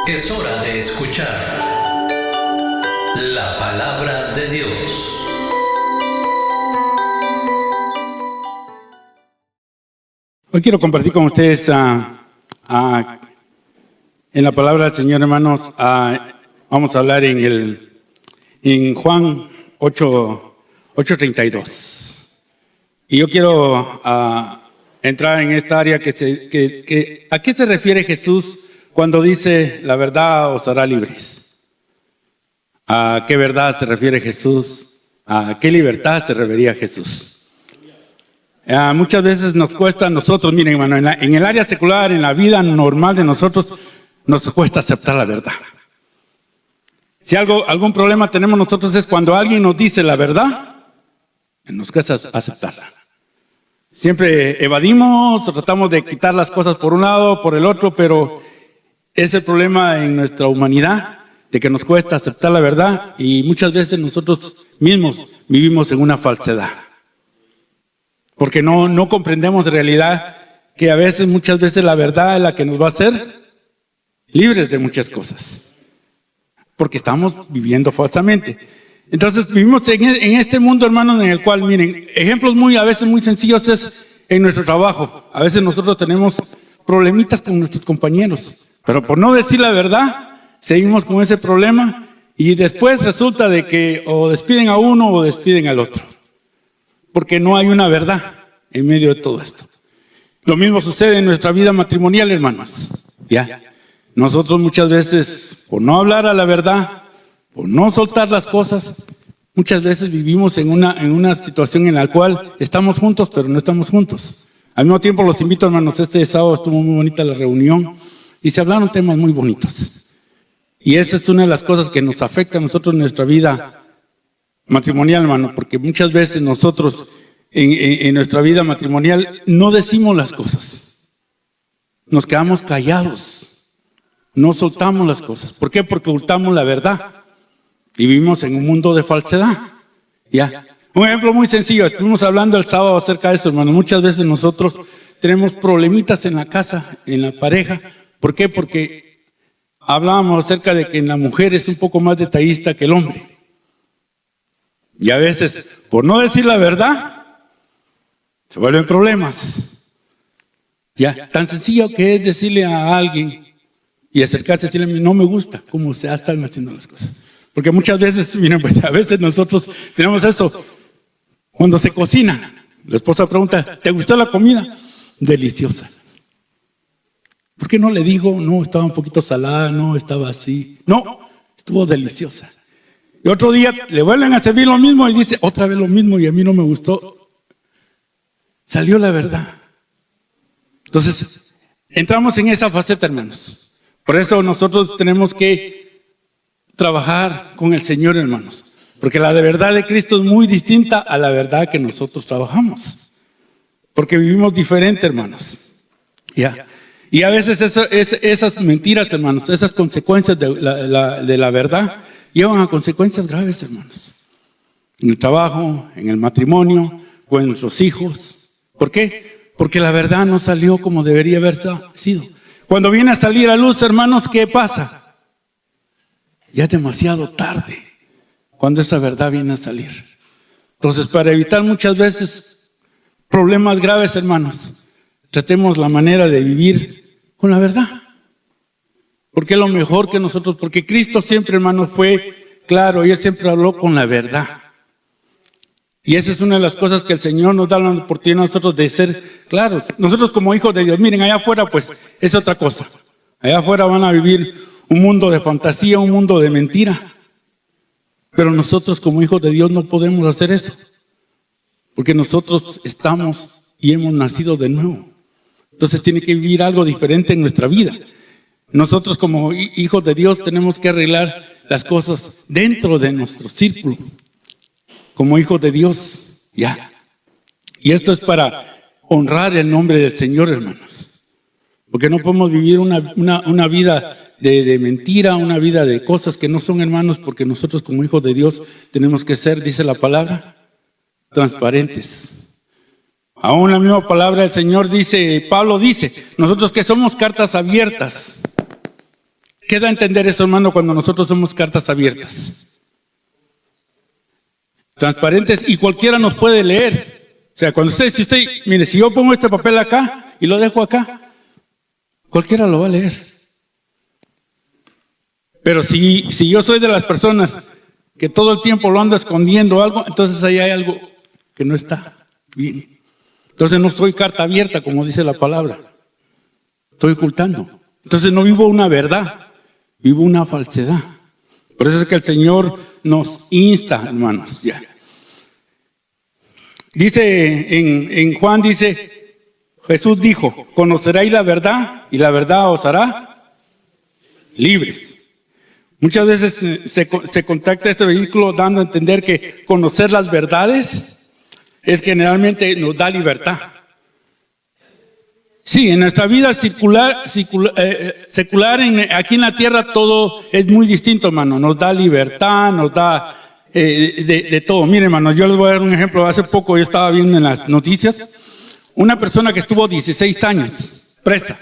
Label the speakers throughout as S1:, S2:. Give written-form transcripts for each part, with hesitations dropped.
S1: Es hora de escuchar la palabra de Dios.
S2: Hoy quiero compartir con ustedes en la palabra del Señor, hermanos. Vamos a hablar en Juan 8:32. Y yo quiero entrar en esta área que ¿a qué se refiere Jesús cuando dice la verdad os hará libres? ¿A qué verdad se refiere Jesús? ¿A qué libertad se refería Jesús? Muchas veces nos cuesta a nosotros, miren hermano, en el área secular, en la vida normal de nosotros, nos cuesta aceptar la verdad. Si algún problema tenemos nosotros es cuando alguien nos dice la verdad, nos cuesta aceptarla. Siempre evadimos, tratamos de quitar las cosas por un lado, por el otro, pero es el problema en nuestra humanidad, de que nos cuesta aceptar la verdad y muchas veces nosotros mismos vivimos en una falsedad. Porque no comprendemos en realidad que muchas veces la verdad es la que nos va a hacer libres de muchas cosas. Porque estamos viviendo falsamente. Entonces vivimos en este mundo, hermanos, en el cual, miren, ejemplos a veces muy sencillos es en nuestro trabajo. A veces nosotros tenemos problemitas con nuestros compañeros. Pero por no decir la verdad, seguimos con ese problema y después resulta de que o despiden a uno o despiden al otro. Porque no hay una verdad en medio de todo esto. Lo mismo sucede en nuestra vida matrimonial, hermanos. Nosotros muchas veces, por no hablar a la verdad, por no soltar las cosas, muchas veces vivimos en una situación en la cual estamos juntos, pero no estamos juntos. Al mismo tiempo los invito, hermanos, este sábado estuvo muy bonita la reunión y se hablaron temas muy bonitos. Y esa es una de las cosas que nos afecta a nosotros en nuestra vida matrimonial, hermano, porque muchas veces nosotros en nuestra vida matrimonial no decimos las cosas. Nos quedamos callados, no soltamos las cosas. ¿Por qué? Porque ocultamos la verdad y vivimos en un mundo de falsedad. Un ejemplo muy sencillo, estuvimos hablando el sábado acerca de eso, hermano. Muchas veces nosotros tenemos problemitas en la casa, en la pareja. ¿Por qué? Porque hablábamos acerca de que la mujer es un poco más detallista que el hombre. Y a veces, por no decir la verdad, se vuelven problemas. Tan sencillo que es decirle a alguien y acercarse y decirle, no me gusta cómo se están haciendo las cosas. Porque muchas veces, miren, pues a veces nosotros tenemos eso. Cuando se cocina, la esposa pregunta, ¿te gustó la comida? Deliciosa. ¿Por qué no le digo, no, estaba un poquito salada, no, estaba así? No, estuvo deliciosa. Y otro día le vuelven a servir lo mismo y dice, otra vez lo mismo y a mí no me gustó. Salió la verdad. Entonces, entramos en esa faceta, hermanos. Por eso nosotros tenemos que trabajar con el Señor, hermanos. Porque la verdad de Cristo es muy distinta a la verdad que nosotros trabajamos. Porque vivimos diferente, hermanos. Y a veces esas mentiras, hermanos, esas consecuencias de la verdad llevan a consecuencias graves, hermanos. En el trabajo, en el matrimonio, o en nuestros hijos. ¿Por qué? Porque la verdad no salió como debería haber sido. Cuando viene a salir a luz, hermanos, ¿qué pasa? Ya es demasiado tarde cuando esa verdad viene a salir. Entonces, para evitar muchas veces problemas graves, hermanos, tratemos la manera de vivir con la verdad. Porque es lo mejor que nosotros, porque Cristo siempre, hermanos, fue claro y Él siempre habló con la verdad. Y esa es una de las cosas que el Señor nos da la oportunidad a nosotros de ser claros. Nosotros como hijos de Dios, miren, allá afuera pues es otra cosa. Allá afuera van a vivir un mundo de fantasía, un mundo de mentira. Pero nosotros como hijos de Dios no podemos hacer eso. Porque nosotros estamos y hemos nacido de nuevo. Entonces tiene que vivir algo diferente en nuestra vida. Nosotros como hijos de Dios tenemos que arreglar las cosas dentro de nuestro círculo. Como hijos de Dios, Y esto es para honrar el nombre del Señor, hermanos. Porque no podemos vivir una vida de mentira, una vida de cosas que no son, hermanos, porque nosotros como hijos de Dios tenemos que ser, dice la palabra, transparentes. Aún la misma palabra del Señor dice, Pablo dice, nosotros que somos cartas abiertas, ¿Qué da a entender eso, hermano, cuando nosotros somos cartas abiertas? Transparentes, y cualquiera nos puede leer. O sea, cuando mire, si yo pongo este papel acá y lo dejo acá, cualquiera lo va a leer. Pero si yo soy de las personas que todo el tiempo lo anda escondiendo algo, entonces ahí hay algo que no está bien. Entonces no soy carta abierta, como dice la palabra. Estoy ocultando. Entonces no vivo una verdad, vivo una falsedad. Por eso es que el Señor nos insta, hermanos. Ya. Dice en Juan, dice, Jesús dijo, conoceréis la verdad y la verdad os hará libres. Muchas veces se contacta este versículo dando a entender que conocer las verdades es generalmente nos da libertad. Sí, en nuestra vida secular aquí en la tierra todo es muy distinto, hermano. Nos da libertad, nos da de todo. Miren, hermano, yo les voy a dar un ejemplo. Hace poco yo estaba viendo en las noticias una persona que estuvo 16 años presa.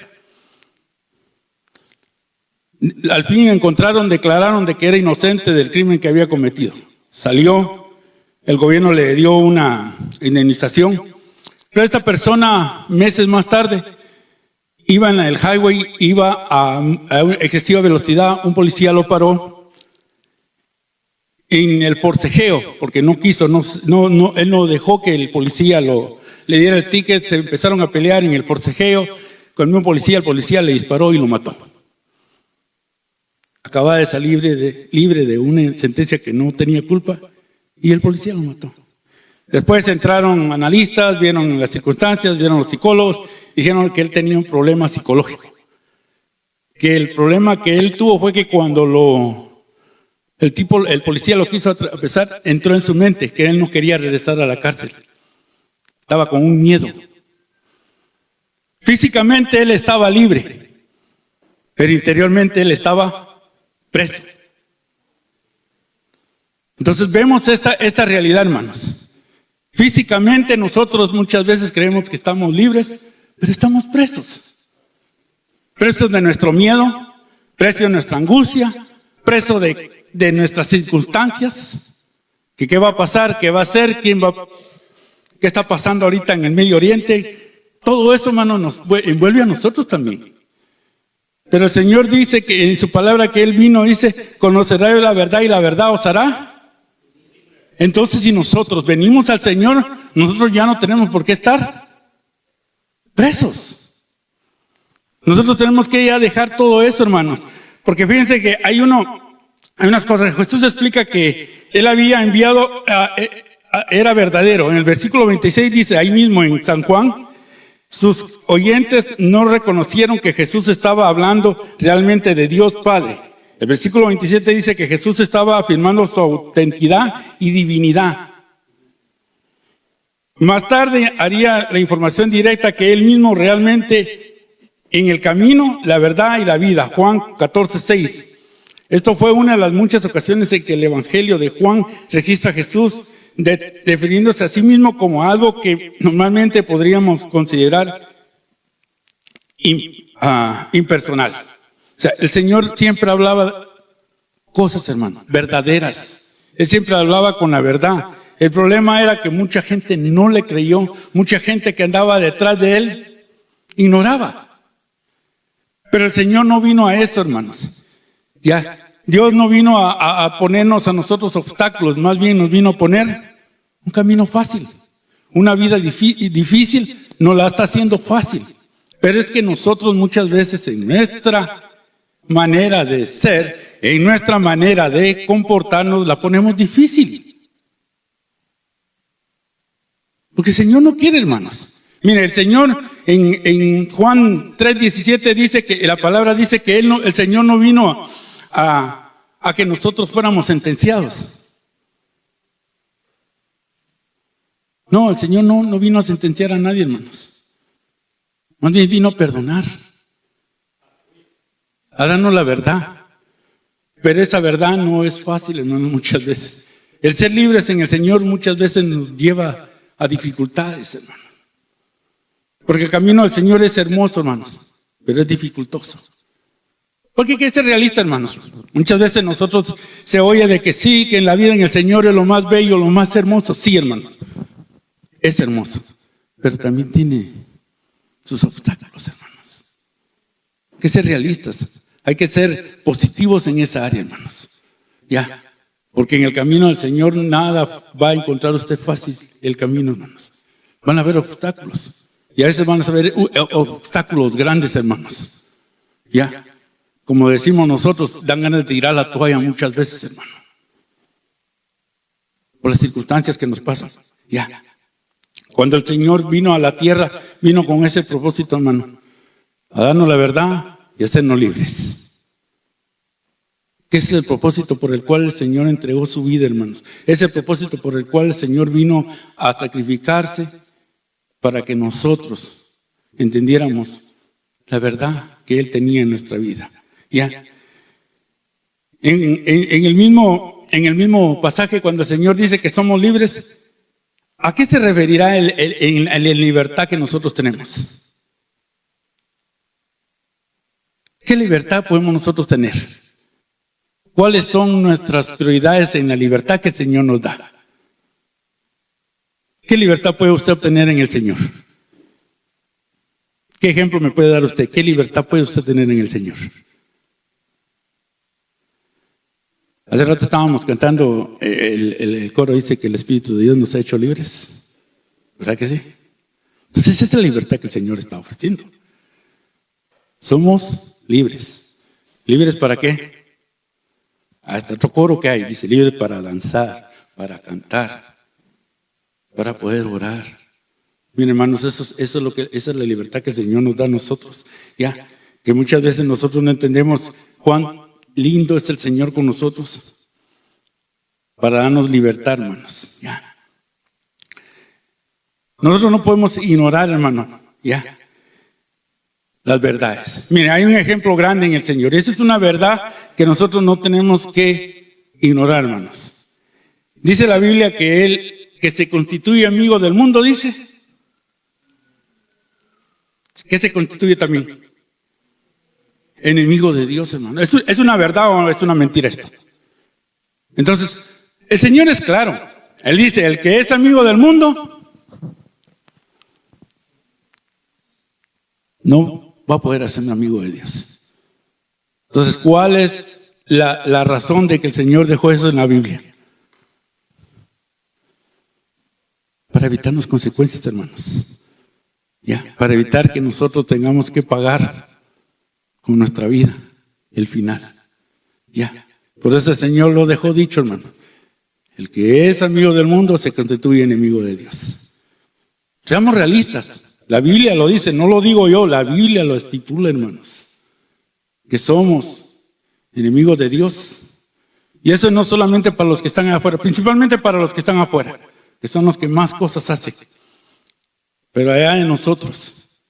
S2: Al fin declararon de que era inocente del crimen que había cometido. Salió, el gobierno le dio una indemnización, pero esta persona, meses más tarde, iba en el highway, iba a excesiva velocidad, un policía lo paró en el forcejeo, porque no quiso, él no dejó que el policía le diera el ticket, se empezaron a pelear en el forcejeo, con un policía, el policía le disparó y lo mató. Acababa de salir libre de una sentencia que no tenía culpa y el policía lo mató. Después entraron analistas, vieron las circunstancias, vieron los psicólogos, dijeron que él tenía un problema psicológico. Que el problema que él tuvo fue que cuando el policía lo quiso apresar, entró en su mente que él no quería regresar a la cárcel. Estaba con un miedo. Físicamente él estaba libre, pero interiormente él estaba preso. Entonces vemos esta realidad, hermanos. Físicamente nosotros muchas veces creemos que estamos libres, pero estamos presos. Presos de nuestro miedo, presos de nuestra angustia, presos de nuestras circunstancias. ¿Qué va a pasar? ¿Qué va a ser? ¿Qué está pasando ahorita en el Medio Oriente? Todo eso, hermano, nos envuelve a nosotros también. Pero el Señor dice que en su palabra que Él vino, dice, conoceréis la verdad y la verdad os hará. Entonces, si nosotros venimos al Señor, nosotros ya no tenemos por qué estar presos. Nosotros tenemos que ya dejar todo eso, hermanos. Porque fíjense que hay unas cosas. Jesús explica que Él había enviado, era verdadero. En el versículo 26 dice, ahí mismo en San Juan, sus oyentes no reconocieron que Jesús estaba hablando realmente de Dios Padre. El versículo 27 dice que Jesús estaba afirmando su autenticidad y divinidad. Más tarde haría la información directa que Él mismo realmente en el camino, la verdad y la vida. Juan 14:6. Esto fue una de las muchas ocasiones en que el Evangelio de Juan registra a Jesús definiéndose a sí mismo como algo que normalmente podríamos considerar impersonal. O sea, el Señor siempre hablaba cosas, hermano, verdaderas. Él siempre hablaba con la verdad. El problema era que mucha gente no le creyó, mucha gente que andaba detrás de Él ignoraba. Pero el Señor no vino a eso, hermanos. Ya. Dios no vino a ponernos a nosotros obstáculos, más bien nos vino a poner un camino fácil. Una vida difícil nos la está haciendo fácil. Pero es que nosotros muchas veces en nuestra manera de ser, en nuestra manera de comportarnos, la ponemos difícil. Porque el Señor no quiere, hermanos. Mire, el Señor en Juan 3:17 dice que la palabra dice que el Señor no vino a que nosotros fuéramos sentenciados. No, el Señor no vino a sentenciar a nadie, hermanos. Más bien vino a perdonar, a darnos la verdad. Pero esa verdad no es fácil, hermanos, muchas veces. El ser libres en el Señor muchas veces nos lleva a dificultades, hermanos. Porque el camino al Señor es hermoso, hermanos, pero es dificultoso. Porque hay que ser realista, hermanos. Muchas veces nosotros se oye de que sí, que en la vida en el Señor es lo más bello, lo más hermoso. Sí, hermanos, es hermoso, pero también tiene sus obstáculos, hermanos. Hay que ser realistas, hay que ser positivos en esa área, hermanos. Ya, porque en el camino del Señor nada va a encontrar usted fácil el camino, hermanos. Van a haber obstáculos. Y a veces van a haber obstáculos grandes, hermanos. Ya, como decimos nosotros, dan ganas de tirar la toalla muchas veces, hermano. Por las circunstancias que nos pasan. Ya. Cuando el Señor vino a la tierra, vino con ese propósito, hermano. A darnos la verdad y hacernos libres. Ese es el propósito por el cual el Señor entregó su vida, hermanos. Ese es el propósito por el cual el Señor vino a sacrificarse para que nosotros entendiéramos la verdad que Él tenía en nuestra vida. ¿Ya? En el mismo pasaje, cuando el Señor dice que somos libres, ¿a qué se referirá en la libertad que nosotros tenemos? ¿Qué libertad podemos nosotros tener? ¿Cuáles son nuestras prioridades en la libertad que el Señor nos da? ¿Qué libertad puede usted obtener en el Señor? ¿Qué ejemplo me puede dar usted? ¿Qué libertad puede usted tener en el Señor? Hace rato estábamos cantando, el coro dice que el Espíritu de Dios nos ha hecho libres. ¿Verdad que sí? Entonces esa es la libertad que el Señor está ofreciendo. Somos libres. ¿Libres para qué? Hasta otro coro que hay, dice, libres para danzar, para cantar, para poder orar. Miren, hermanos, esa es la libertad que el Señor nos da a nosotros. Ya, que muchas veces nosotros no entendemos cuán lindo es el Señor con nosotros para darnos libertad, hermanos. Ya. Nosotros no podemos ignorar, hermano, ya, las verdades. Mire, hay un ejemplo grande en el Señor. Esa es una verdad que nosotros no tenemos que ignorar, hermanos. Dice la Biblia que Él, que se constituye amigo del mundo, dice, que se constituye también enemigo de Dios, hermano. ¿Es una verdad o es una mentira esto? Entonces, el Señor es claro. Él dice, el que es amigo del mundo no va a poder hacerme amigo de Dios. Entonces, ¿cuál es la razón de que el Señor dejó eso en la Biblia? Para evitarnos consecuencias, hermanos. Ya, para evitar que nosotros tengamos que pagar con nuestra vida el final. Ya, por eso el Señor lo dejó dicho, hermano. El que es amigo del mundo se constituye enemigo de Dios. Seamos realistas. La Biblia lo dice, no lo digo yo, la Biblia lo estipula, hermanos. Que somos enemigos de Dios. Y eso no solamente para los que están afuera, principalmente para los que están afuera, que son los que más cosas hacen. Pero allá en nosotros,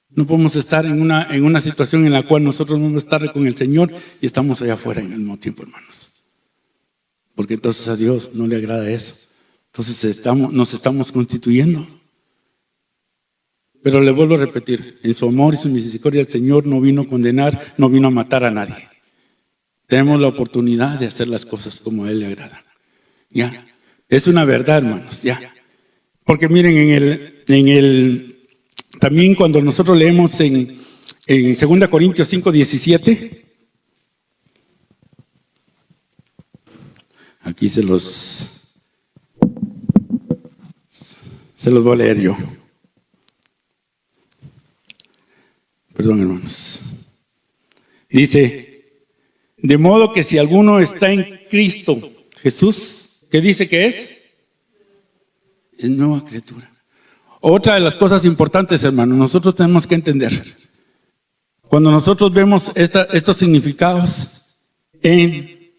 S2: no podemos estar en una situación en la cual nosotros vamos a estar con el Señor y estamos allá afuera en el mismo tiempo, hermanos. Porque entonces a Dios no le agrada eso. Entonces nos estamos constituyendo. Pero le vuelvo a repetir, en su amor y su misericordia el Señor no vino a condenar, no vino a matar a nadie. Tenemos la oportunidad de hacer las cosas como a Él le agrada. Ya, es una verdad, hermanos, ya. Porque miren, también cuando nosotros leemos en 2 Corintios 5:17, aquí se los voy a leer yo. Perdón, hermanos. Dice, de modo que si alguno está en Cristo Jesús, ¿qué dice que es? Es nueva criatura. Otra de las cosas importantes, hermano, nosotros tenemos que entender. Cuando nosotros vemos estos significados en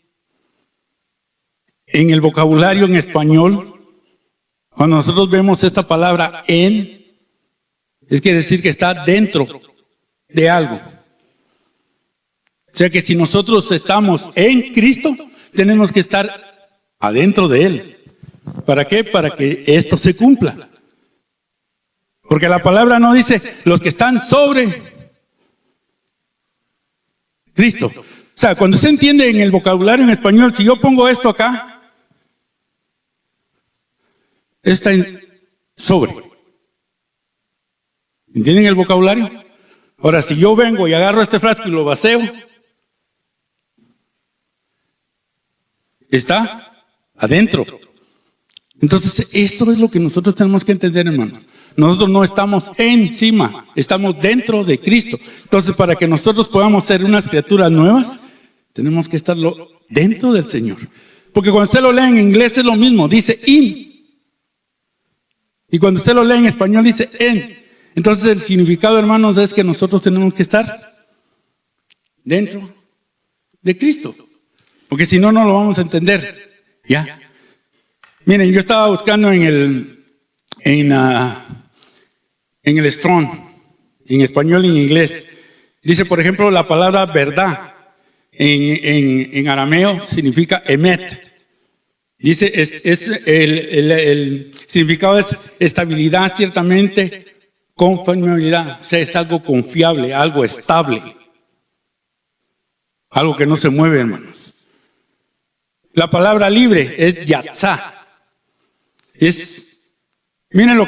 S2: el vocabulario en español, cuando nosotros vemos esta palabra en, es que decir que está dentro de algo. O sea que si nosotros estamos en Cristo, tenemos que estar adentro de Él. ¿Para qué? Para que esto se cumpla. Porque la palabra no dice los que están sobre Cristo. O sea, cuando usted entiende en el vocabulario en español, si yo pongo esto acá, está en sobre. ¿Entienden el vocabulario? Ahora, si yo vengo y agarro este frasco y lo vacío, está adentro. Entonces, esto es lo que nosotros tenemos que entender, hermanos. Nosotros no estamos encima, estamos dentro de Cristo. Entonces, para que nosotros podamos ser unas criaturas nuevas, tenemos que estar dentro del Señor. Porque cuando usted lo lee en inglés es lo mismo, dice in. Y cuando usted lo lee en español dice en. Entonces, el significado, hermanos, es que nosotros tenemos que estar dentro de Cristo. Porque si no, no lo vamos a entender. ¿Ya? Miren, yo estaba buscando en el Strong, en español y en inglés. Dice, por ejemplo, la palabra verdad en arameo significa emet. Dice, el significado es estabilidad, ciertamente, confiabilidad. O sea, es algo confiable, algo estable. Algo que no se mueve, hermanos. La palabra libre es yatzá. Miren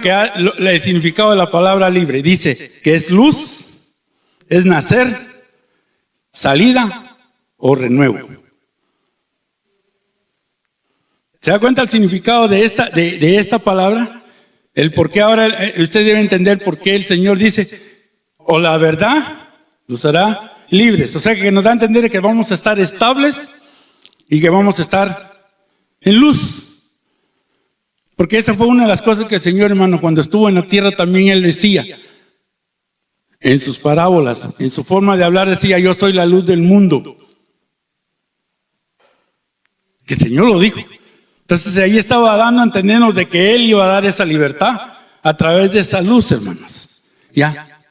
S2: el significado de la palabra libre. Dice que es luz, es nacer, salida o renuevo. ¿Se da cuenta el significado de esta palabra? El por qué ahora usted debe entender por qué el Señor dice, o la verdad los hará libres. O sea que nos da a entender que vamos a estar estables y que vamos a estar en luz. Porque esa fue una de las cosas que el Señor, hermano, cuando estuvo en la tierra también Él decía, en sus parábolas, en su forma de hablar decía, yo soy la luz del mundo. Que el Señor lo dijo. Entonces ahí estaba dando a entendernos de que Él iba a dar esa libertad a través de esa luz, hermanos. ¿Ya?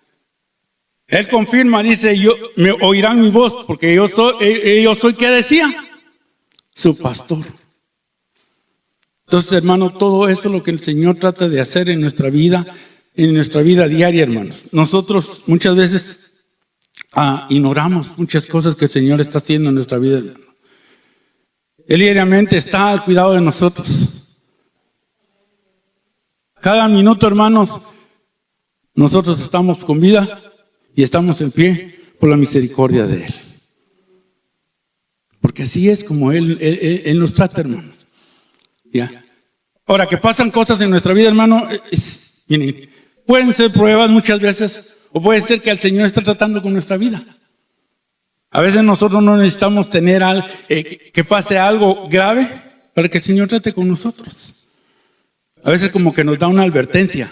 S2: Él confirma, dice, me oirán mi voz, porque yo soy, ¿qué decía? Su pastor. Entonces, hermano, todo eso es lo que el Señor trata de hacer en nuestra vida diaria, hermanos. Nosotros muchas veces ignoramos muchas cosas que el Señor está haciendo en nuestra vida, hermano. Él diariamente está al cuidado de nosotros. Cada minuto, hermanos, nosotros estamos con vida y estamos en pie por la misericordia de Él. Porque así es como Él nos trata, hermanos. ¿Ya? Ahora, que pasan cosas en nuestra vida, hermano, miren, pueden ser pruebas muchas veces, o puede ser que el Señor está tratando con nuestra vida. A veces nosotros no necesitamos tener que pase algo grave para que el Señor trate con nosotros. A veces como que nos da una advertencia.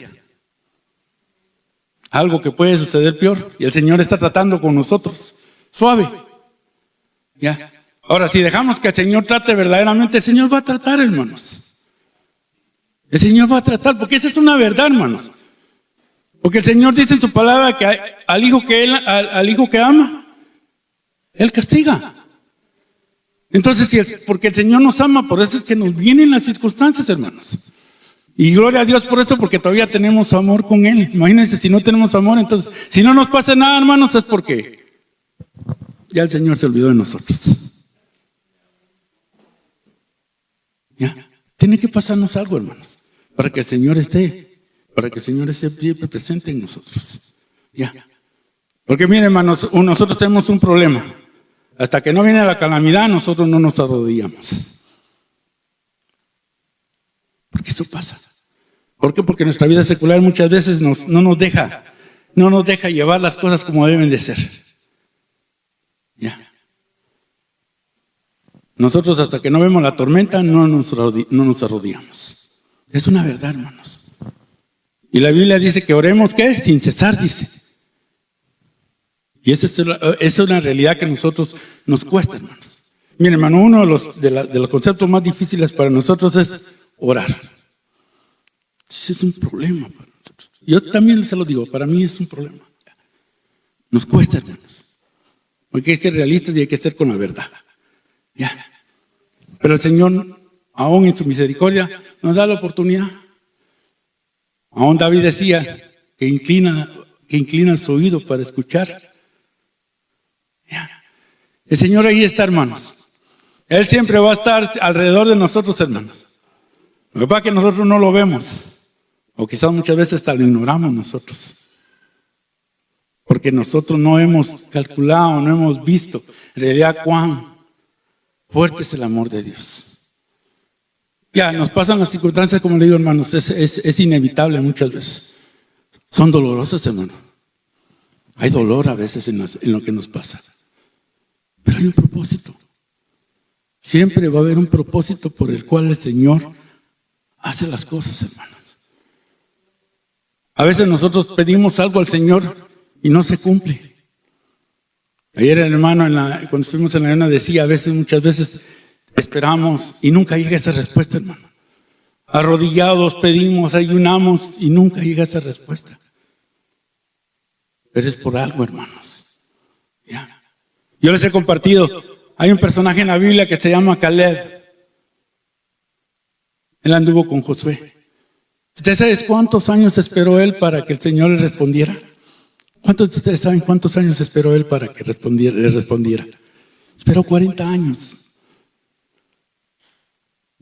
S2: Algo que puede suceder peor y el Señor está tratando con nosotros. Suave. ¿Ya? Ahora, si dejamos que el Señor trate verdaderamente, el Señor va a tratar, hermanos. El Señor va a tratar, porque esa es una verdad, hermanos. Porque el Señor dice en su palabra que al hijo que ama, Él castiga. Entonces, porque el Señor nos ama, por eso es que nos vienen las circunstancias, hermanos. Y gloria a Dios por eso, porque todavía tenemos amor con Él. Imagínense, si no tenemos amor, entonces, si no nos pasa nada, hermanos, es porque ya el Señor se olvidó de nosotros. ¿Ya? Tiene que pasarnos algo, hermanos, para que el Señor esté siempre presente en nosotros. ¿Ya? Porque miren, hermanos, nosotros tenemos un problema. Hasta que no viene la calamidad, nosotros no nos arrodillamos. Porque eso pasa. ¿Por qué? Porque nuestra vida secular muchas veces no nos deja llevar las cosas como deben de ser. ¿Ya? Nosotros hasta que no vemos la tormenta no nos arrodillamos. Es una verdad, hermanos. Y la Biblia dice que oremos, ¿qué? Sin cesar, dice. Y esa es una realidad que a nosotros nos cuesta, hermanos. Miren, hermano, uno de los conceptos más difíciles para nosotros es orar. Ese es un problema para nosotros. Yo también se lo digo, para mí es un problema. Nos cuesta, hermanos. Hay que ser realistas y hay que ser con la verdad. ¿Ya? Pero el Señor, aún en su misericordia, nos da la oportunidad. Aún David decía que inclina su oído para escuchar. ¿Ya? El Señor ahí está, hermanos. Él siempre va a estar alrededor de nosotros, hermanos. Lo que pasa es que nosotros no lo vemos. O quizás muchas veces hasta lo ignoramos nosotros. Porque nosotros no hemos calculado, no hemos visto en realidad cuán fuerte es el amor de Dios. Ya, nos pasan las circunstancias, como le digo, hermanos, es inevitable muchas veces. Son dolorosas, hermano. Hay dolor a veces en lo que nos pasa. Pero hay un propósito. Siempre va a haber un propósito por el cual el Señor hace las cosas, hermanos. A veces nosotros pedimos algo al Señor y no se cumple. Ayer el hermano, cuando estuvimos en la arena, decía, muchas veces esperamos y nunca llega esa respuesta, hermano. Arrodillados pedimos, ayunamos y nunca llega esa respuesta. Pero es por algo, hermanos. ¿Ya? Yo les he compartido, hay un personaje en la Biblia que se llama Caleb. Él anduvo con Josué. ¿Ustedes saben cuántos años esperó él para que el Señor le respondiera? ¿Cuántos de ustedes saben cuántos años esperó él para que le respondiera? Esperó 40 años.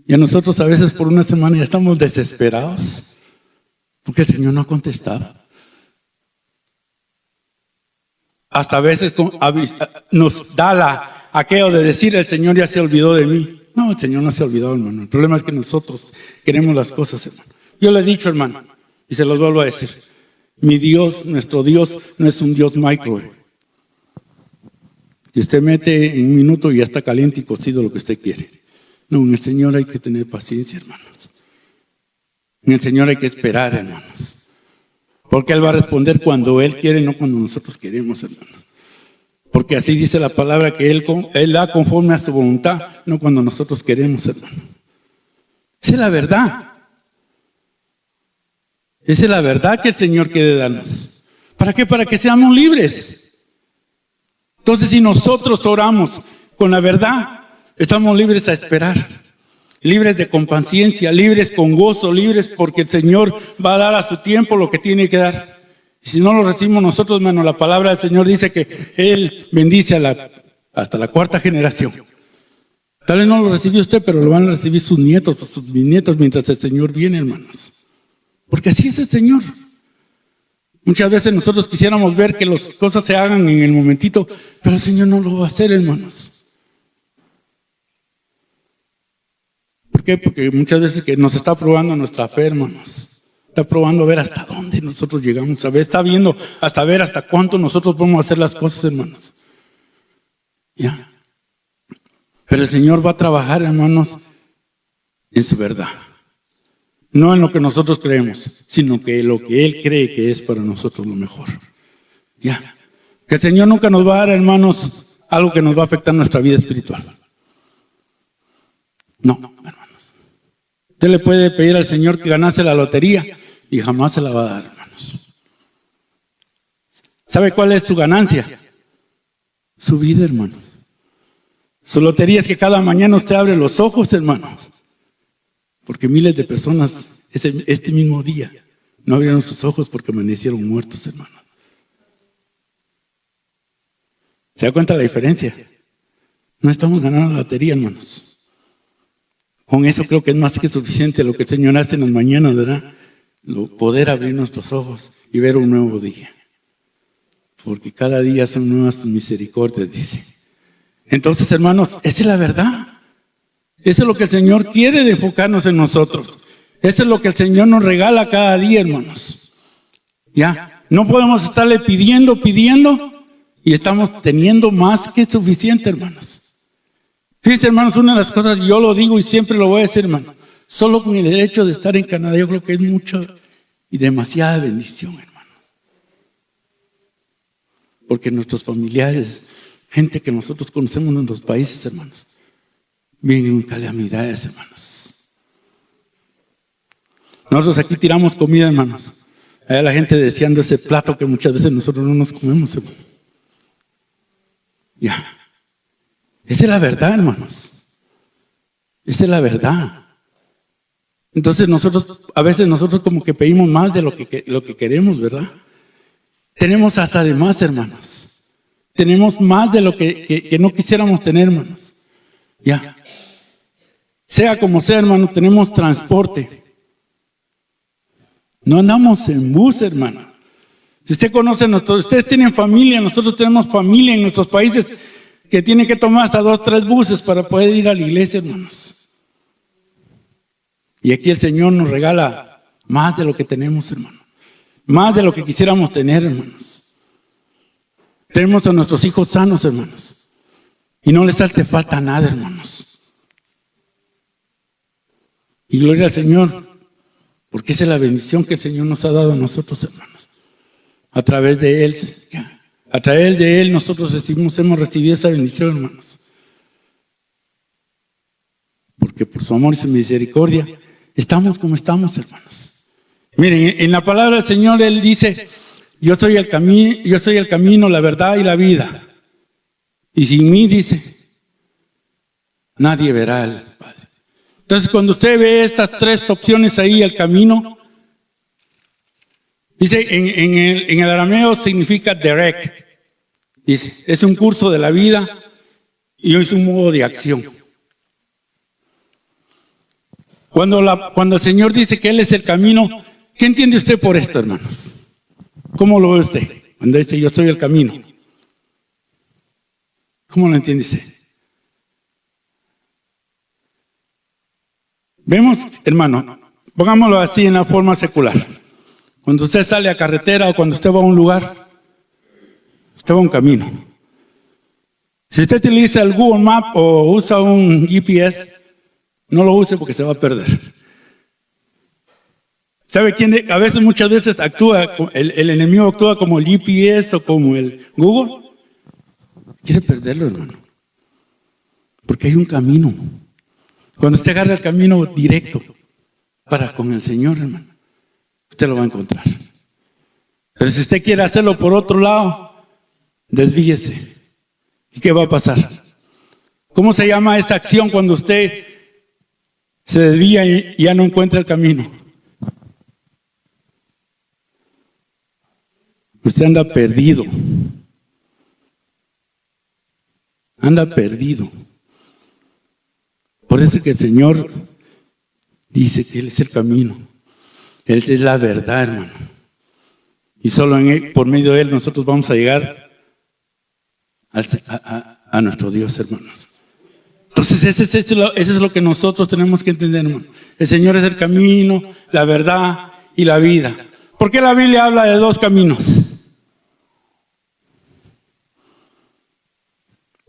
S2: Y a nosotros a veces por una semana ya estamos desesperados porque el Señor no ha contestado. Hasta a veces nos da aquello de decir, el Señor ya se olvidó de mí. No, el Señor no se ha olvidado, hermano. El problema es que nosotros queremos las cosas, hermano. Yo le he dicho, hermano, y se los vuelvo a decir, mi Dios, nuestro Dios, no es un Dios microwave. Y usted mete en un minuto y ya está caliente y cocido lo que usted quiere. No, en el Señor hay que tener paciencia, hermanos. En el Señor hay que esperar, hermanos. Porque Él va a responder cuando Él quiere, no cuando nosotros queremos, hermanos. Porque así dice la palabra que Él da conforme a su voluntad, no cuando nosotros queremos, hermano. Esa es la verdad. Esa es la verdad que el Señor quiere darnos. ¿Para qué? Para que seamos libres. Entonces, si nosotros oramos con la verdad, estamos libres a esperar. Libres con paciencia, libres con gozo, libres porque el Señor va a dar a su tiempo lo que tiene que dar. Y si no lo recibimos nosotros, hermano, la palabra del Señor dice que Él bendice hasta la 4ª generación. Tal vez no lo recibió usted, pero lo van a recibir sus nietos o sus bisnietos mientras el Señor viene, hermanos. Porque así es el Señor. Muchas veces nosotros quisiéramos ver que las cosas se hagan en el momentito, pero el Señor no lo va a hacer, hermanos. ¿Por qué? Porque muchas veces que nos está probando nuestra fe, hermanos. Está probando a ver hasta dónde nosotros llegamos a ver. Está viendo hasta ver hasta cuánto nosotros podemos hacer las cosas, hermanos. ¿Ya? Pero el Señor va a trabajar, hermanos, en su verdad. No en lo que nosotros creemos, sino que lo que Él cree que es para nosotros lo mejor. ¿Ya? Que el Señor nunca nos va a dar, hermanos, algo que nos va a afectar nuestra vida espiritual. No, hermanos. Usted le puede pedir al Señor que ganase la lotería y jamás se la va a dar, hermanos. ¿Sabe cuál es su ganancia? Su vida, hermanos. Su lotería es que cada mañana usted abre los ojos, hermanos. Porque miles de personas este mismo día no abrieron sus ojos porque amanecieron muertos, hermanos. ¿Se da cuenta la diferencia? No estamos ganando la lotería, hermanos. Con eso creo que es más que suficiente lo que el Señor hace en las mañanas, ¿verdad? Poder abrir nuestros ojos y ver un nuevo día. Porque cada día son nuevas sus misericordias, dice. Entonces, hermanos, esa es la verdad. Eso es lo que el Señor quiere de enfocarnos en nosotros. Eso es lo que el Señor nos regala cada día, hermanos. ¿Ya? No podemos estarle pidiendo y estamos teniendo más que suficiente, hermanos. Fíjense, hermanos, una de las cosas, yo lo digo y siempre lo voy a decir, hermano. Solo con el hecho de estar en Canadá, yo creo que es mucha y demasiada bendición, hermanos. Porque nuestros familiares, gente que nosotros conocemos en nuestros países, hermanos, viven en calamidades, hermanos. Nosotros aquí tiramos comida, hermanos. Allá la gente deseando ese plato que muchas veces nosotros no nos comemos, hermanos. Ya. Esa es la verdad, hermanos. Esa es la verdad. Entonces a veces nosotros como que pedimos más de lo que queremos, ¿verdad? Tenemos hasta de más, hermanos. tenemos más de lo que no quisiéramos tener, hermanos. Ya. Sea como sea, hermano, tenemos transporte. No andamos en bus, hermano. Si usted conoce ustedes tienen familia, nosotros tenemos familia en nuestros países que tienen que tomar hasta 2, 3 buses para poder ir a la iglesia, hermanos. Y aquí el Señor nos regala más de lo que tenemos, hermano. Más de lo que quisiéramos tener, hermanos. Tenemos a nuestros hijos sanos, hermanos. Y no les hace falta nada, hermanos. Y gloria al Señor, porque esa es la bendición que el Señor nos ha dado a nosotros, hermanos. A través de Él, nosotros hemos recibido esa bendición, hermanos. Porque por su amor y su misericordia, estamos como estamos, hermanos. Miren, en la palabra del Señor, Él dice, yo soy el camino, la verdad y la vida. Y sin mí, dice, nadie verá al Padre. Entonces, cuando usted ve estas 3 opciones ahí, el camino, dice, en el arameo significa direct. Dice, es un curso de la vida y es un modo de acción. Cuando el Señor dice que Él es el camino, ¿qué entiende usted por esto, hermanos? ¿Cómo lo ve usted? Cuando dice yo soy el camino. ¿Cómo lo entiende usted? Vemos, hermano, pongámoslo así en la forma secular. Cuando usted sale a carretera o cuando usted va a un lugar, usted va a un camino. Si usted utiliza el Google Map o usa un GPS, no lo use porque se va a perder. ¿Sabe quién? Muchas veces actúa, el enemigo actúa como el GPS o como el Google. Quiere perderlo, hermano. Porque hay un camino. Cuando usted agarra el camino directo para con el Señor, hermano, usted lo va a encontrar. Pero si usted quiere hacerlo por otro lado, desvíese. ¿Y qué va a pasar? ¿Cómo se llama esta acción cuando usted se desvía y ya no encuentra el camino? Usted anda perdido. Anda perdido. Por eso que el Señor dice que Él es el camino. Él es la verdad, hermano. Y solo en Él, por medio de Él, nosotros vamos a llegar a nuestro Dios, hermanos. Entonces, eso es lo que nosotros tenemos que entender, hermano. El Señor es el camino, la verdad y la vida. ¿Por qué la Biblia habla de 2 caminos?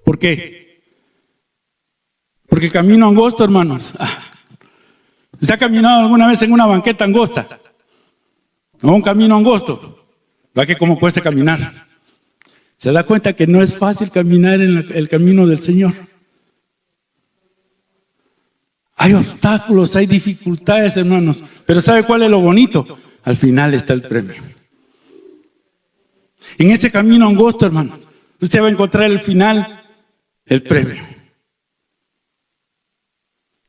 S2: ¿Por qué? Porque el camino angosto, hermanos. ¿Se ha caminado alguna vez en una banqueta angosta? ¿O un camino angosto? ¿Va que cómo cuesta caminar? Se da cuenta que no es fácil caminar en el camino del Señor. Hay obstáculos, hay dificultades, hermanos. Pero ¿sabe cuál es lo bonito? Al final está el premio. En ese camino angosto, hermanos, usted va a encontrar al final el premio.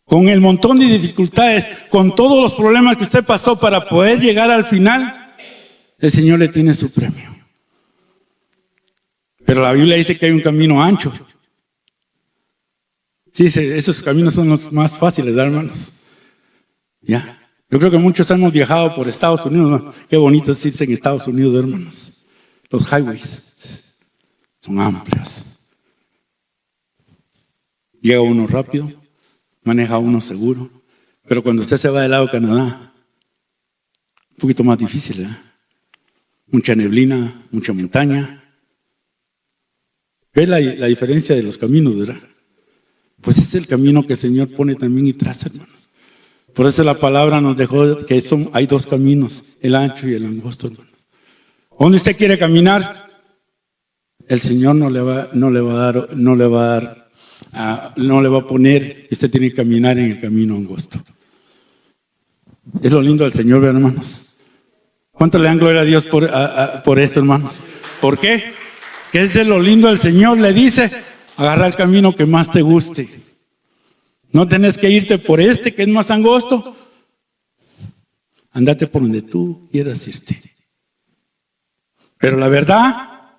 S2: Con el montón de dificultades, con todos los problemas que usted pasó para poder llegar al final, el Señor le tiene su premio. Pero la Biblia dice que hay un camino ancho. Sí, esos caminos son los más fáciles, hermanos. Ya. Yo creo que muchos hemos viajado por Estados Unidos, ¿no? Qué bonito es irse en Estados Unidos, hermanos. Los highways son amplios. Llega uno rápido, maneja uno seguro. Pero cuando usted se va del lado de Canadá, un poquito más difícil, ¿eh? Mucha neblina, mucha montaña. ¿Ve la diferencia de los caminos, verdad? Pues ese es el camino que el Señor pone también y traza, hermanos. Por eso la palabra nos dejó que hay 2 caminos, el ancho y el angosto, hermanos. ¿Dónde usted quiere caminar? El Señor no le va a poner que usted tiene que caminar en el camino angosto. Es lo lindo del Señor, hermanos. ¿Cuánto le dan gloria a Dios por eso, hermanos? ¿Por qué? Que es de lo lindo del Señor. Le dice, agarra el camino que más te guste. No tenés que irte por este que es más angosto. Andate por donde tú quieras irte. Pero la verdad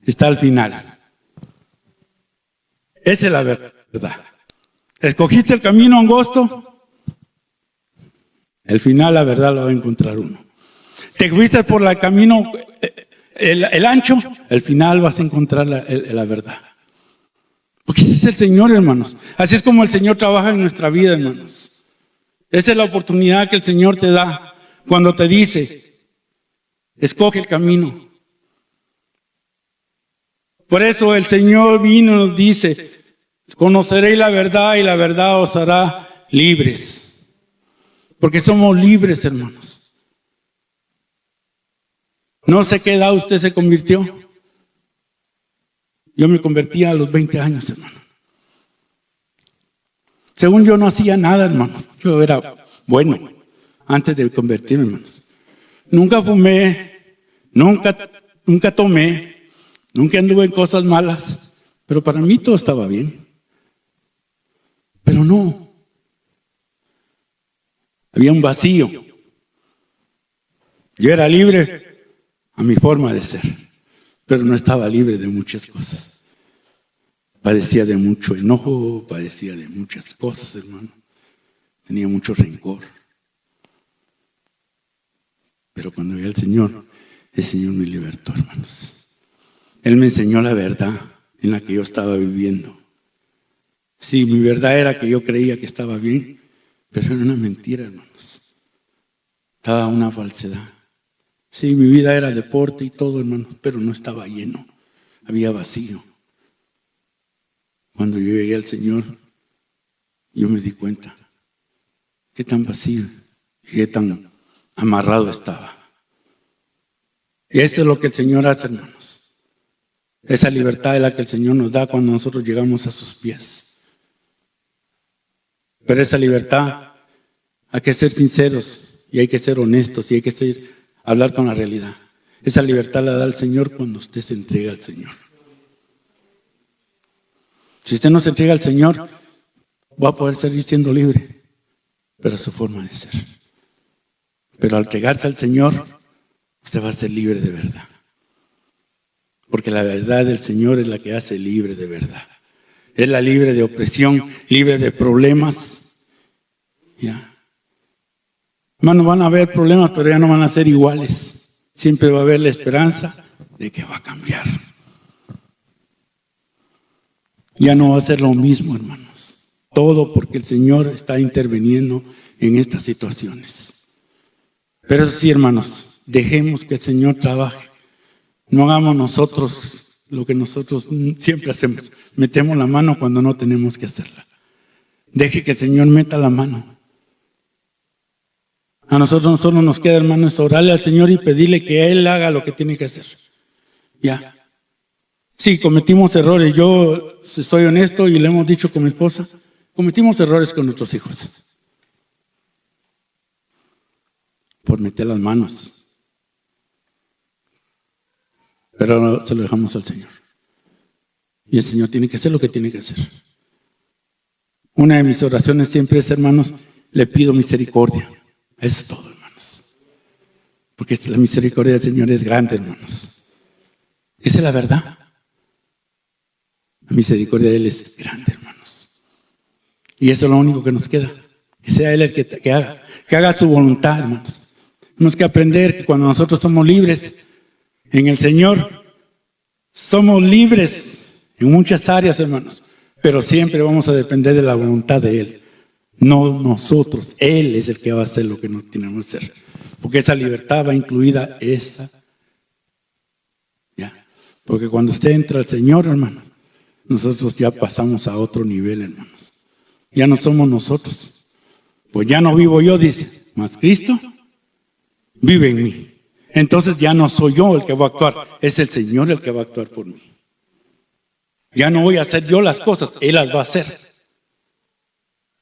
S2: está al final. Esa es la verdad. Escogiste el camino angosto, al final la verdad la va a encontrar uno. Te fuiste por el camino el ancho, al final vas a encontrar la verdad. Porque ese es el Señor, hermanos. Así es como el Señor trabaja en nuestra vida, hermanos. Esa es la oportunidad que el Señor te da cuando te dice, escoge el camino. Por eso el Señor vino y nos dice, conoceréis la verdad y la verdad os hará libres. Porque somos libres, hermanos. No sé qué edad usted se convirtió. Yo me convertí a los 20 años, hermano. Según yo no hacía nada, hermanos. Yo era bueno antes de convertirme, hermanos. Nunca fumé, nunca tomé, nunca anduve en cosas malas. Pero para mí todo estaba bien. Pero no. Había un vacío. Yo era libre a mi forma de ser, pero no estaba libre de muchas cosas. Padecía de mucho enojo, padecía de muchas cosas, hermano. Tenía mucho rencor. Pero cuando vi al Señor, el Señor me libertó, hermanos. Él me enseñó la verdad en la que yo estaba viviendo. Sí, mi verdad era que yo creía que estaba bien, pero era una mentira, hermanos. Estaba una falsedad. Sí, mi vida era deporte y todo, hermanos, pero no estaba lleno. Había vacío. Cuando yo llegué al Señor, yo me di cuenta qué tan vacío y qué tan amarrado estaba. Y eso es lo que el Señor hace, hermanos. Esa libertad es la que el Señor nos da cuando nosotros llegamos a sus pies. Pero esa libertad hay que ser sinceros y hay que ser honestos y hay que hablar con la realidad. Esa libertad la da el Señor cuando usted se entrega al Señor. Si usted no se entrega al Señor, va a poder seguir siendo libre, pero es su forma de ser. Pero al entregarse al Señor, usted va a ser libre de verdad. Porque la verdad del Señor es la que hace libre de verdad. Es la libre de opresión, libre de problemas. Ya. Hermanos, van a haber problemas, pero ya no van a ser iguales. Siempre va a haber la esperanza de que va a cambiar. Ya no va a ser lo mismo, hermanos. Todo porque el Señor está interviniendo en estas situaciones. Pero eso sí, hermanos, dejemos que el Señor trabaje. No hagamos nosotros lo que nosotros siempre hacemos. Metemos la mano cuando no tenemos que hacerla. Deje que el Señor meta la mano. A nosotros solo nos queda, hermanos, orarle al Señor y pedirle que Él haga lo que tiene que hacer. Ya. Sí, cometimos errores. Yo soy honesto y le hemos dicho con mi esposa, cometimos errores con nuestros hijos. Por meter las manos. Pero se lo dejamos al Señor. Y el Señor tiene que hacer lo que tiene que hacer. Una de mis oraciones siempre es, hermanos, le pido misericordia. Eso es todo, hermanos. Porque la misericordia del Señor es grande, hermanos. Esa es la verdad. La misericordia de Él es grande, hermanos. Y eso es lo único que nos queda. Que sea Él el que haga su voluntad, hermanos. Tenemos que aprender que cuando nosotros somos libres en el Señor, somos libres en muchas áreas, hermanos. Pero siempre vamos a depender de la voluntad de Él. No nosotros. Él es el que va a hacer lo que no tenemos que hacer. Porque esa libertad va incluida esa. Ya. Porque cuando usted entra al Señor, hermano, nosotros ya pasamos a otro nivel, hermanos. Ya no somos nosotros. Pues ya no vivo yo, dice, mas Cristo vive en mí. Entonces ya no soy yo el que va a actuar, es el Señor el que va a actuar por mí. Ya no voy a hacer yo las cosas, Él las va a hacer.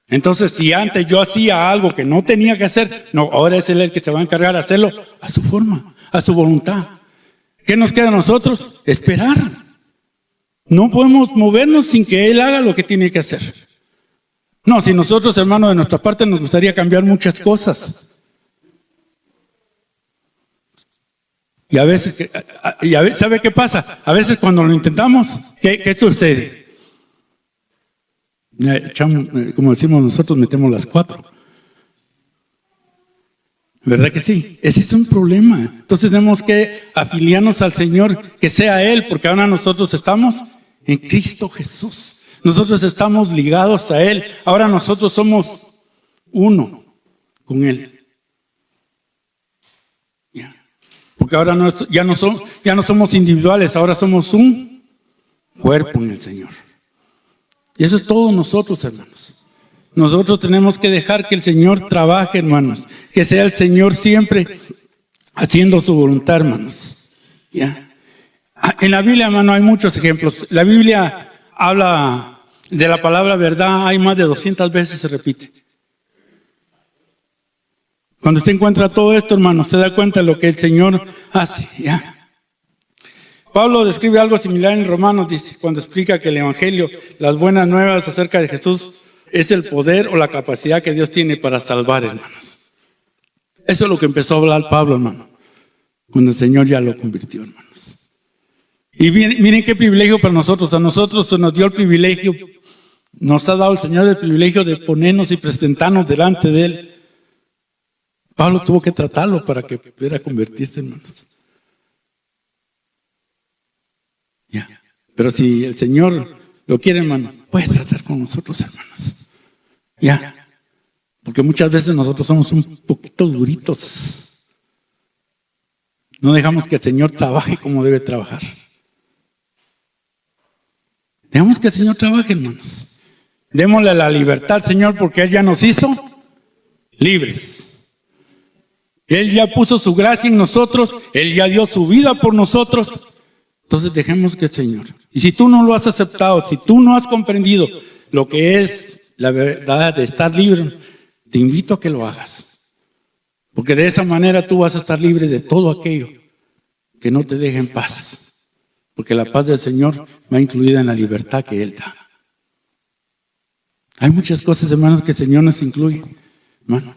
S2: Entonces, si antes yo hacía algo que no tenía que hacer, no, ahora es Él el que se va a encargar de hacerlo a su forma, a su voluntad. ¿Qué nos queda a nosotros? Esperar. No podemos movernos sin que Él haga lo que tiene que hacer. No, si nosotros, hermanos, de nuestra parte nos gustaría cambiar muchas cosas. Y a veces, ¿sabe qué pasa? A veces cuando lo intentamos, ¿qué sucede? Como decimos nosotros, metemos las 4. ¿Verdad que sí? Ese es un problema. Entonces tenemos que afiliarnos al Señor, que sea Él, porque ahora nosotros estamos en Cristo Jesús. Nosotros estamos ligados a Él. Ahora nosotros somos uno con Él. Porque ahora ya no somos individuales, ahora somos un cuerpo en el Señor. Y eso es todo nosotros, hermanos. Nosotros tenemos que dejar que el Señor trabaje, hermanos. Que sea el Señor siempre haciendo su voluntad, hermanos. ¿Ya? En la Biblia, hermano, hay muchos ejemplos. La Biblia habla de la palabra verdad, hay más de 200 veces se repite. Cuando usted encuentra todo esto, hermano, se da cuenta de lo que el Señor hace. ¿Ya? Pablo describe algo similar en Romanos, dice, cuando explica que el Evangelio, las buenas nuevas acerca de Jesús, es el poder o la capacidad que Dios tiene para salvar, hermanos. Eso es lo que empezó a hablar Pablo, hermano, cuando el Señor ya lo convirtió, hermanos. Y miren qué privilegio para nosotros. A nosotros se nos dio el privilegio, nos ha dado el Señor el privilegio de ponernos y presentarnos delante de Él. Pablo tuvo que tratarlo para que pudiera convertirse, hermanos. Ya. Pero si el Señor lo quiere, hermano, puede tratar con nosotros, hermanos. Ya. Porque muchas veces nosotros somos un poquito duritos. No dejamos que el Señor trabaje como debe trabajar. Dejamos que el Señor trabaje, hermanos. Démosle la libertad al Señor porque Él ya nos hizo libres. Él ya puso su gracia en nosotros, Él ya dio su vida por nosotros. Entonces dejemos que el Señor. Y si tú no lo has aceptado, si tú no has comprendido lo que es la verdad de estar libre, te invito a que lo hagas. Porque de esa manera tú vas a estar libre de todo aquello que no te deje en paz. Porque la paz del Señor va incluida en la libertad que Él da. Hay muchas cosas, hermanos, que el Señor nos incluye, hermano.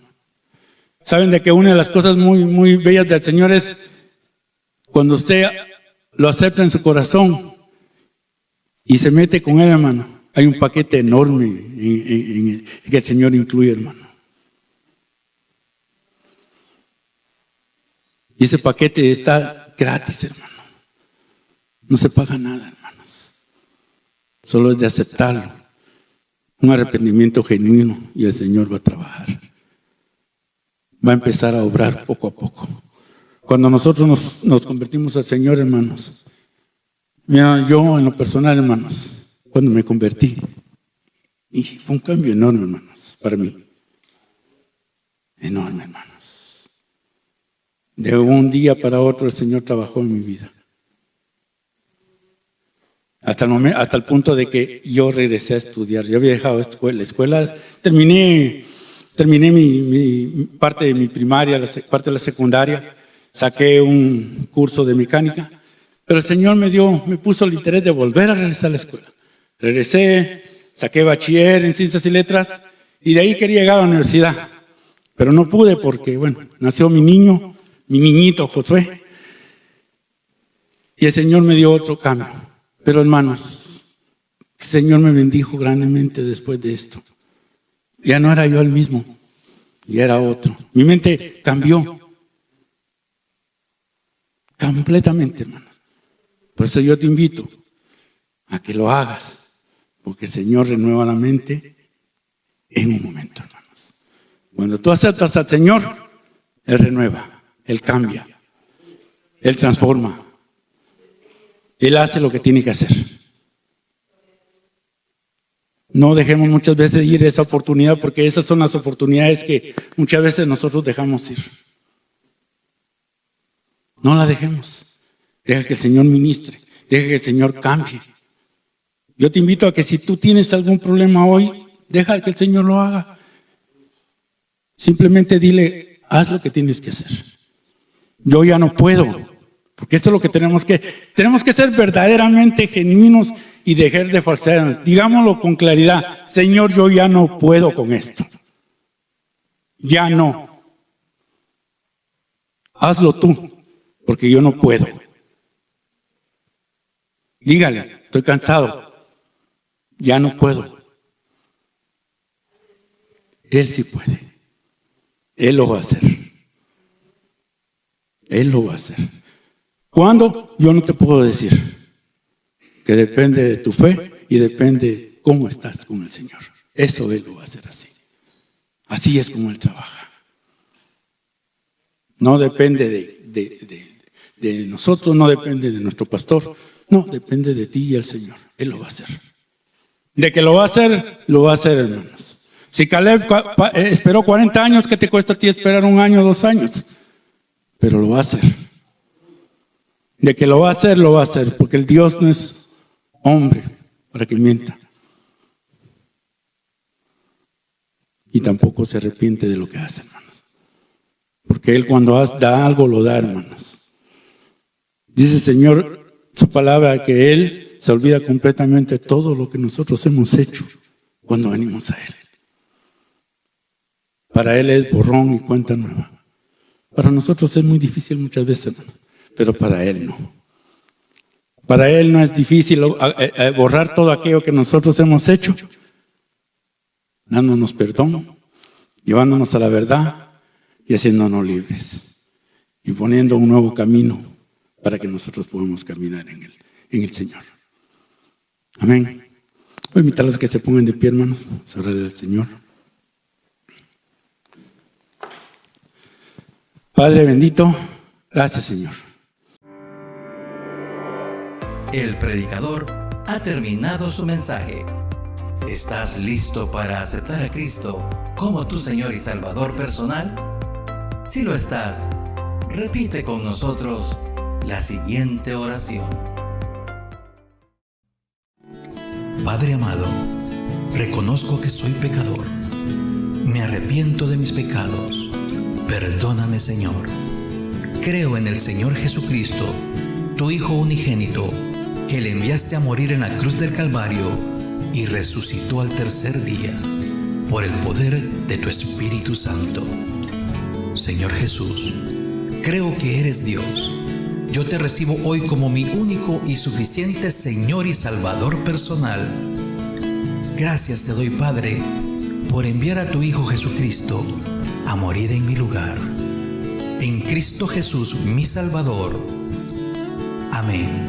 S2: Saben de que una de las cosas muy, muy bellas del Señor es cuando usted lo acepta en su corazón y se mete con Él, hermano. Hay un paquete enorme que el Señor incluye, hermano. Y ese paquete está gratis, hermano. No se paga nada, hermanos. Solo es de aceptarlo. Un arrepentimiento genuino y el Señor va a trabajar. Va a empezar a obrar poco a poco. Cuando nosotros nos convertimos al Señor, hermanos. Mira, yo en lo personal, hermanos, cuando me convertí, y fue un cambio enorme, hermanos, para mí. Enorme, hermanos. De un día para otro el Señor trabajó en mi vida. Hasta el punto de que yo regresé a estudiar. Yo había dejado la escuela, terminé mi parte de mi primaria, parte de la secundaria, saqué un curso de mecánica, pero el Señor me puso el interés de volver a regresar a la escuela. Regresé, saqué bachiller en ciencias y letras y de ahí quería llegar a la universidad, pero no pude porque, nació mi niñito Josué, y el Señor me dio otro cambio. Pero hermanos, el Señor me bendijo grandemente después de esto. Ya no era yo el mismo, ya era otro. Mi mente cambió completamente, hermanos. Por eso yo te invito a que lo hagas, porque el Señor renueva la mente en un momento, hermanos. Cuando tú aceptas al Señor, Él renueva, Él cambia, Él transforma, Él hace lo que tiene que hacer. No dejemos muchas veces ir esa oportunidad, porque esas son las oportunidades que muchas veces nosotros dejamos ir. No la dejemos. Deja que el Señor ministre, deja que el Señor cambie. Yo te invito a que si tú tienes algún problema hoy, deja que el Señor lo haga. Simplemente dile, haz lo que tienes que hacer. Yo ya no puedo. Porque esto es lo que tenemos que ser verdaderamente genuinos y dejar de falsedades. Digámoslo con claridad, Señor, yo ya no puedo con esto. Ya no. Hazlo tú. porque yo no puedo. Dígale, estoy cansado, ya no puedo. Él sí puede. Él lo va a hacer. Él lo va a hacer. ¿Cuándo? Yo no te puedo decir. Que depende de tu fe y depende cómo estás con el Señor. Eso Él lo va a hacer así. Así es como Él trabaja. No depende de nosotros, no depende de nuestro pastor. No, depende de ti y el Señor. Él lo va a hacer. De que lo va a hacer, hermanos. Si Caleb esperó 40 años, ¿qué te cuesta a ti esperar 1 año, 2 años? Pero lo va a hacer. De que lo va a hacer, porque el Dios no es hombre para que mienta. Y tampoco se arrepiente de lo que hace, hermanos. Porque Él cuando da algo, lo da, hermanos. Dice el Señor, su palabra, que Él se olvida completamente de todo lo que nosotros hemos hecho cuando venimos a Él. Para Él es borrón y cuenta nueva. Para nosotros es muy difícil muchas veces, hermanos, pero para Él no. Para Él no es difícil borrar todo aquello que nosotros hemos hecho, dándonos perdón, llevándonos a la verdad y haciéndonos libres y poniendo un nuevo camino para que nosotros podamos caminar en el Señor. Amén. Voy a invitarlos a que se pongan de pie, hermanos, a orar al Señor. Padre bendito, gracias, Señor.
S1: El predicador ha terminado su mensaje. ¿Estás listo para aceptar a Cristo como tu Señor y Salvador personal? Si lo estás, repite con nosotros la siguiente oración. Padre amado, reconozco que soy pecador. Me arrepiento de mis pecados. Perdóname, Señor. Creo en el Señor Jesucristo, tu Hijo unigénito, que le enviaste a morir en la cruz del Calvario y resucitó al tercer día por el poder de tu Espíritu Santo. Señor Jesús, creo que eres Dios. Yo te recibo hoy como mi único y suficiente Señor y Salvador personal. Gracias te doy, Padre, por enviar a tu Hijo Jesucristo a morir en mi lugar. En Cristo Jesús, mi Salvador. Amén.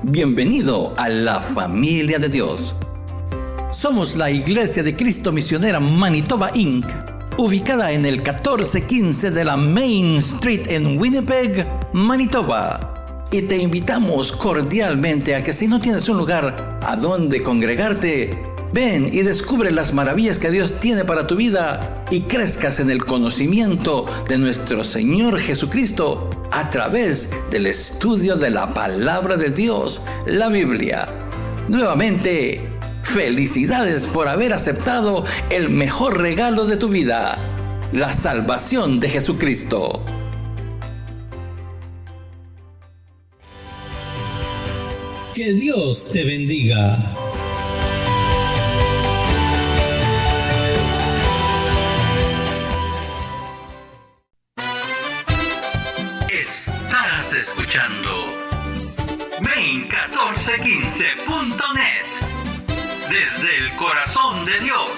S1: Bienvenido a la familia de Dios. Somos la Iglesia de Cristo Misionera Manitoba Inc., ubicada en el 1415 de la Main Street en Winnipeg, Manitoba. Y te invitamos cordialmente a que si no tienes un lugar a donde congregarte, ven y descubre las maravillas que Dios tiene para tu vida y crezcas en el conocimiento de nuestro Señor Jesucristo a través del estudio de la palabra de Dios, la Biblia. Nuevamente, felicidades por haber aceptado el mejor regalo de tu vida, la salvación de Jesucristo. Que Dios te bendiga. Estás escuchando Main1415.net desde el corazón de Dios.